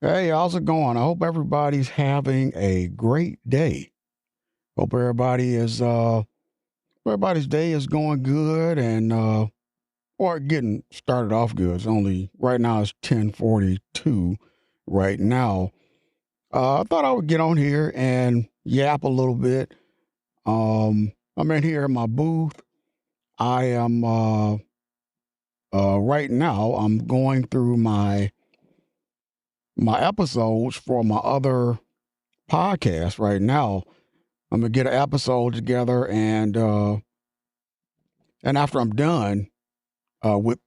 Hey, how's it going? I hope everybody's having a great day. Hope everybody's day is going good and or getting started off good. It's only right now it's 10:42 right now. I thought I would get on here and yap a little bit. I'm in here in my booth. I am right now I'm going through my episodes for my other podcast right now. I'm gonna get an episode together, and after I'm done with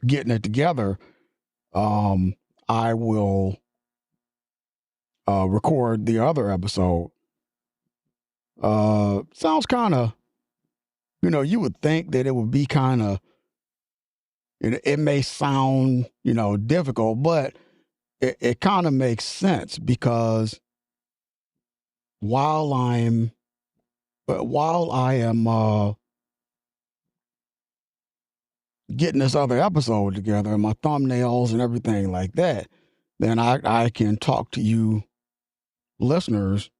getting it together, um, I will record the other episode. Sounds kind of, you would think that it would be kind of, it may sound, difficult, but it kind of makes sense because while I'm, while I am getting this other episode together and my thumbnails and everything like that, then I can talk to you listeners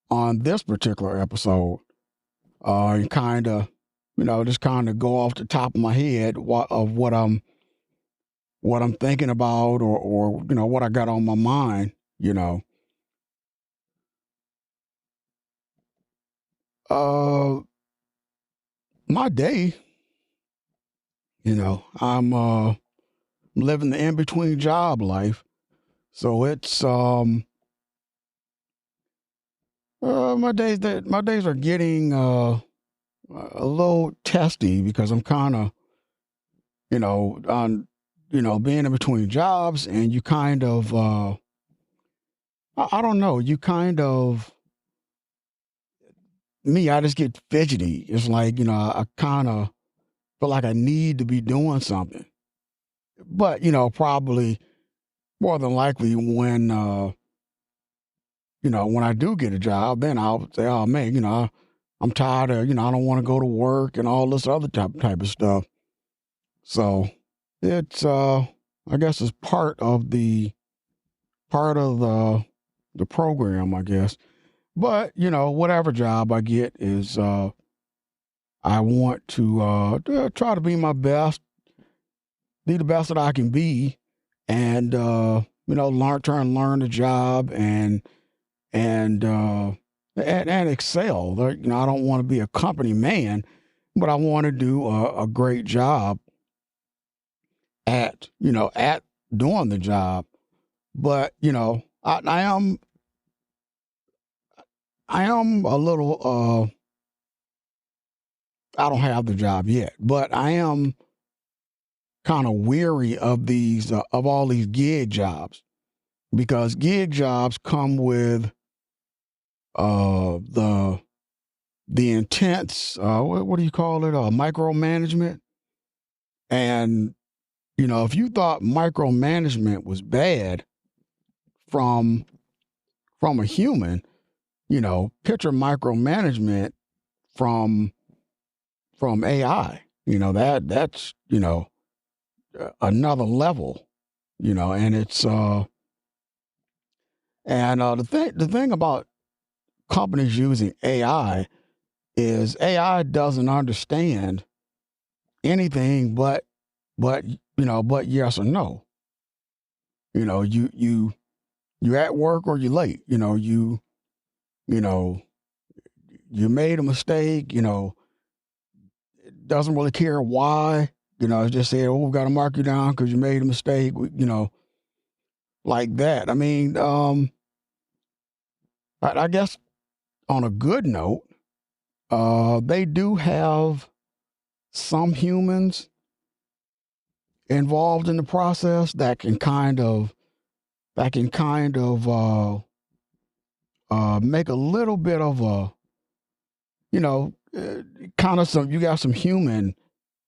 on this particular episode and kind of, just kind of go off the top of my head of what I'm thinking about or what I got on my mind. Uh, my day, I'm living the in between job life, so it's my days are getting a little testy because I'm kind of, on, being in between jobs and you kind of, I don't know, you kind of, me, I just get fidgety. It's like, I kind of feel like I need to be doing something. But, probably more than likely when I do get a job, then I'll say, oh man, I'm tired of, I don't want to go to work and all this other type of stuff. So it's I guess it's part of the program, I guess. But, whatever job I get is I want to try to be my best, be the best that I can be, and try and learn the job and and excel. I don't want to be a company man, but I want to do a great job at doing the job. But I am a little I don't have the job yet, but I am kind of weary of these of all these gig jobs because gig jobs come with the intense what do you call it, micromanagement. And if you thought micromanagement was bad from a human, picture micromanagement from AI. That's another level. And it's the thing about companies using AI is AI doesn't understand anything but yes or no. You at work or you late. You know you made a mistake. It doesn't really care why. It's just said, oh, we got to mark you down because you made a mistake. Like that. I mean, I guess on a good note, they do have some humans involved in the process that can kind of make a little bit of a kind of some, you got some human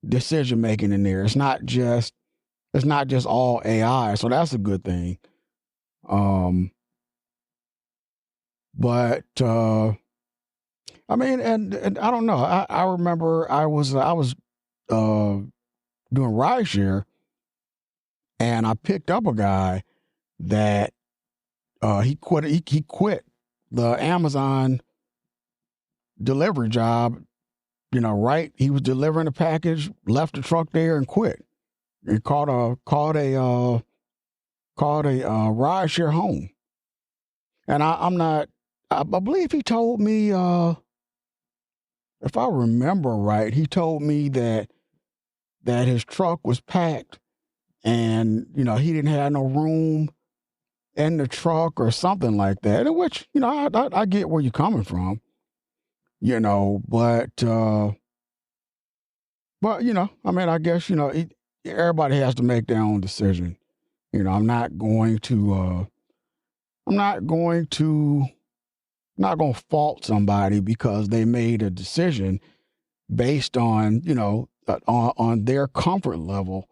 decision making in there. It's not just all AI, so that's a good thing. Um, but I mean, and I don't know. I remember I was doing rideshare, and I picked up a guy, that he quit the Amazon delivery job. Right? He was delivering a package, left the truck there, and quit. And called a ride share home. And I'm not. I believe he told me, if I remember right, he told me that his truck was packed, and he didn't have no room in the truck or something like that. In which I get where you're coming from, but I mean, I guess everybody has to make their own decision. I'm not going to. I'm not going to. Not going to fault somebody because they made a decision based on on their comfort level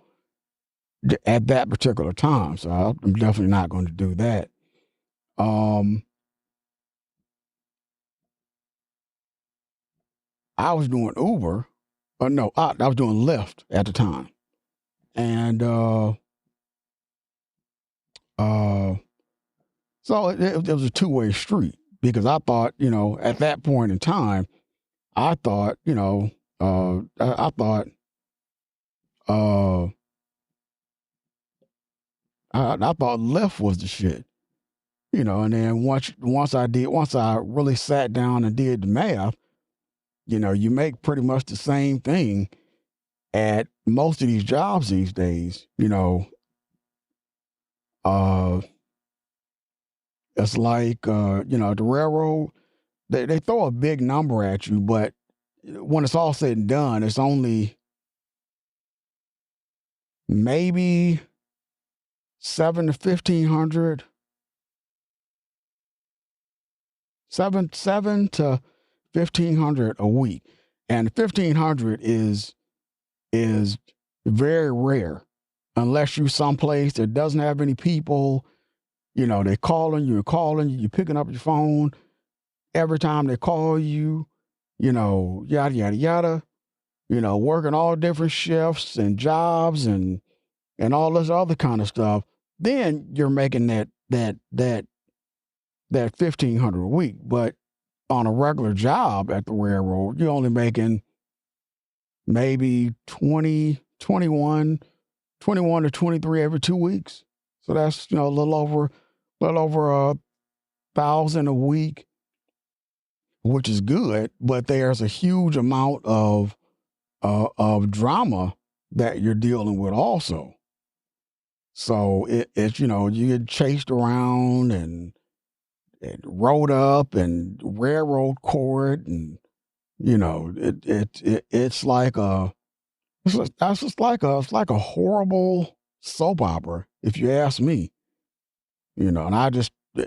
at that particular time. So I'm definitely not going to do that. I was doing Uber, or no, I was doing Lyft at the time, and uh, so it was a two-way street because I thought, at that point in time, I thought, I thought, uh, I thought Lyft was the shit, and then once I really sat down and did the math, you make pretty much the same thing at most of these jobs these days. Uh, it's like, the railroad, they throw a big number at you, but when it's all said and done, it's only maybe 7 to 1,500, seven to 1,500 a week, and 1,500 is very rare, unless you someplace that doesn't have any people. They're calling you and calling you. You're picking up your phone every time they call you. Yada yada yada. Working all different shifts and jobs and all this other kind of stuff. Then you're making that 1,500 a week. But on a regular job at the railroad, you're only making maybe 21 to 23 every 2 weeks. So that's a little over 1,000 a week, which is good. But there's a huge amount of drama that you're dealing with also. So it's you get chased around and rode up and railroad court, and it's like it's like a horrible soap opera, if you ask me. And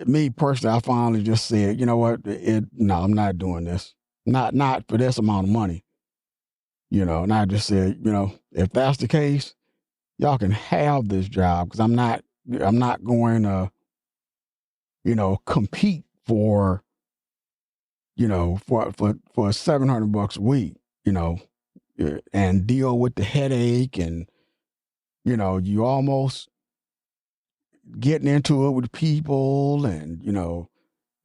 me personally, I finally just said, you know what, no, I'm not doing this, not for this amount of money. And I just said, if that's the case, y'all can have this job, because I'm not going to, compete for, for $700 a week, and deal with the headache, and, you almost getting into it with people, and,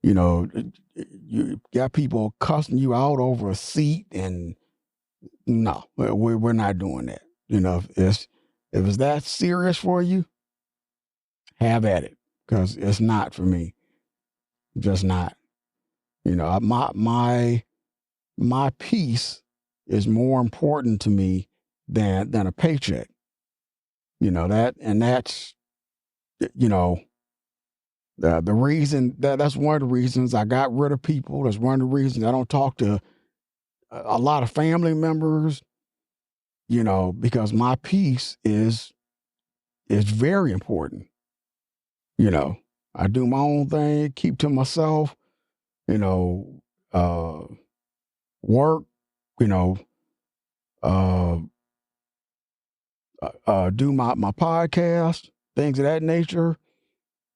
you got people cussing you out over a seat, and no, we're not doing that. If it's that serious for you, have at it, because it's not for me. Just not. My peace is more important to me than a paycheck. That's the reason that's one of the reasons I got rid of people. That's one of the reasons I don't talk to a lot of family members. Because my peace is very important. I do my own thing, keep to myself. you know, uh, work, you know, uh, do my podcast, things of that nature.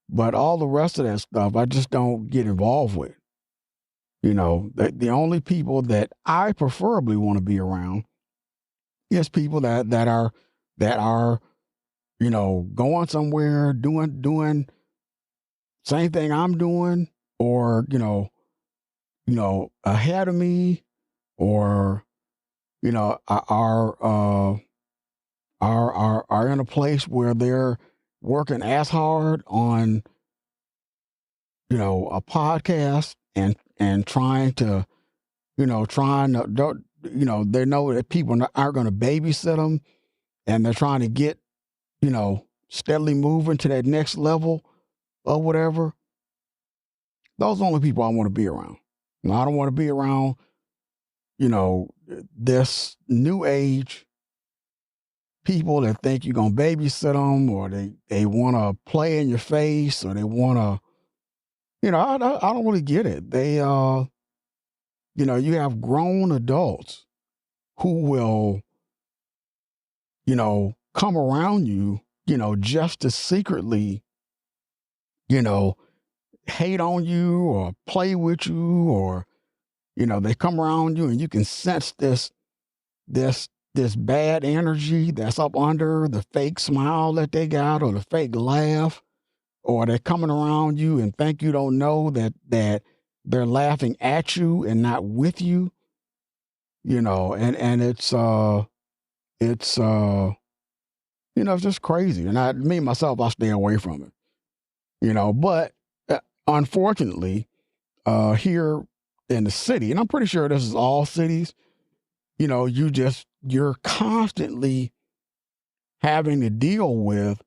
But all the rest of that stuff, I just don't get involved with. The only people that I preferably want to be around is people that are going somewhere, doing same thing I'm doing, or ahead of me, or are in a place where they're working as hard on a podcast and trying to don't they know that people aren't going to babysit them, and they're trying to get steadily moving to that next level or whatever. Those are the only people I want to be around. I don't want to be around this new age people that think you're going to babysit them, or they want to play in your face, or they want to I don't really get it. They you have grown adults who will come around you just to secretly hate on you or play with you, or they come around you and you can sense this bad energy that's up under the fake smile that they got, or the fake laugh, or they're coming around you and think you don't know that they're laughing at you and not with you, and it's it's just crazy. And me myself, I stay away from it, but unfortunately, here in the city, and I'm pretty sure this is all cities, you're constantly having to deal with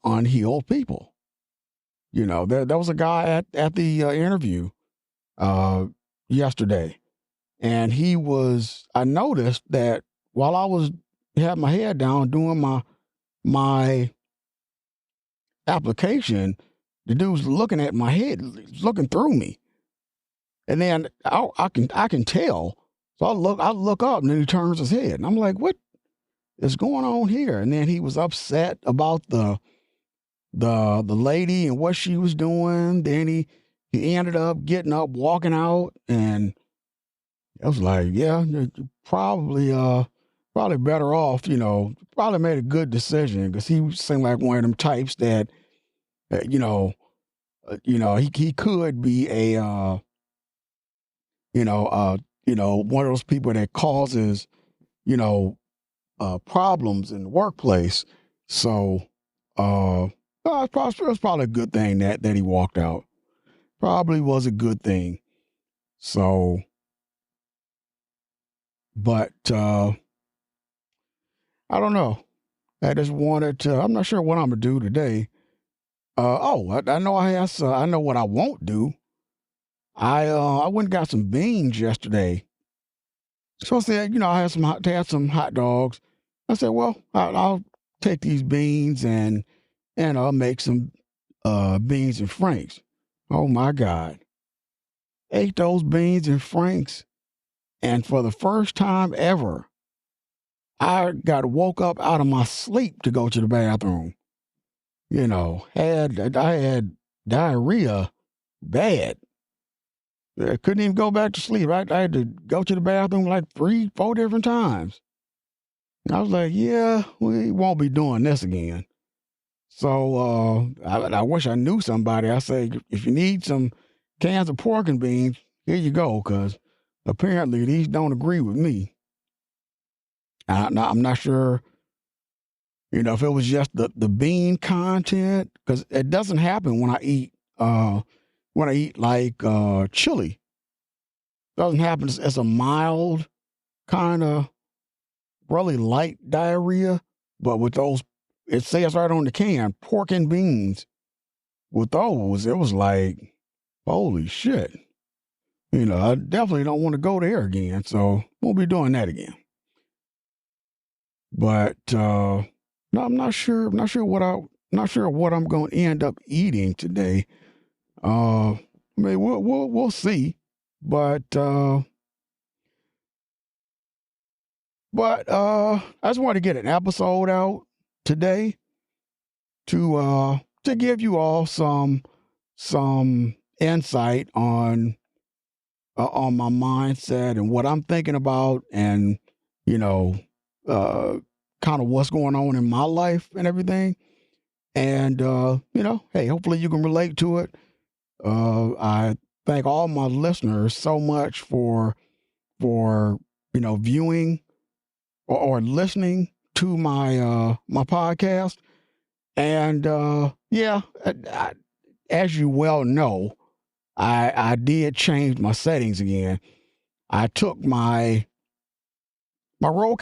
unhealed people. There was a guy at the interview yesterday, and I noticed that while I was had my head down doing my application, the dude's looking at my head, looking through me, and then I can tell. So I look up, and then he turns his head, and I'm like, "What is going on here?" And then he was upset about the lady and what she was doing. Then he ended up getting up, walking out, and I was like, "Yeah, you're probably better off. Probably made a good decision, because he seemed like one of them types that, he could be a one of those people that causes problems in the workplace. So it was probably a good thing that he walked out. Probably was a good thing. So, but I don't know. I just wanted to. I'm not sure what I'm gonna do today. I know I know what I won't do. I went and got some beans yesterday. So I said, I had some hot dogs. I said, well, I'll take these beans and I'll make some beans and franks. Oh my God. Ate those beans and franks, and for the first time ever, I got woke up out of my sleep to go to the bathroom. I had diarrhea bad. I couldn't even go back to sleep. I had to go to the bathroom like 3-4 different times. And I was like, yeah, we won't be doing this again. So I wish I knew somebody. I say, if you need some cans of pork and beans, here you go, because apparently these don't agree with me. I'm not sure, if it was just the bean content, because it doesn't happen when I eat like chili. It doesn't happen. It's a mild kind of really light diarrhea, but with those, it says right on the can, pork and beans. With those, it was like, holy shit. I definitely don't want to go there again, so won't be doing that again. But no, I'm not sure. Not sure what I'm going to end up eating today. I mean, we'll see. But I just wanted to get an episode out today to give you all some insight on my mindset and what I'm thinking about, and kind of what's going on in my life and everything. And, hey, hopefully you can relate to it. I thank all my listeners so much for viewing or listening to my podcast. And as you well know, I did change my settings again. I took my roll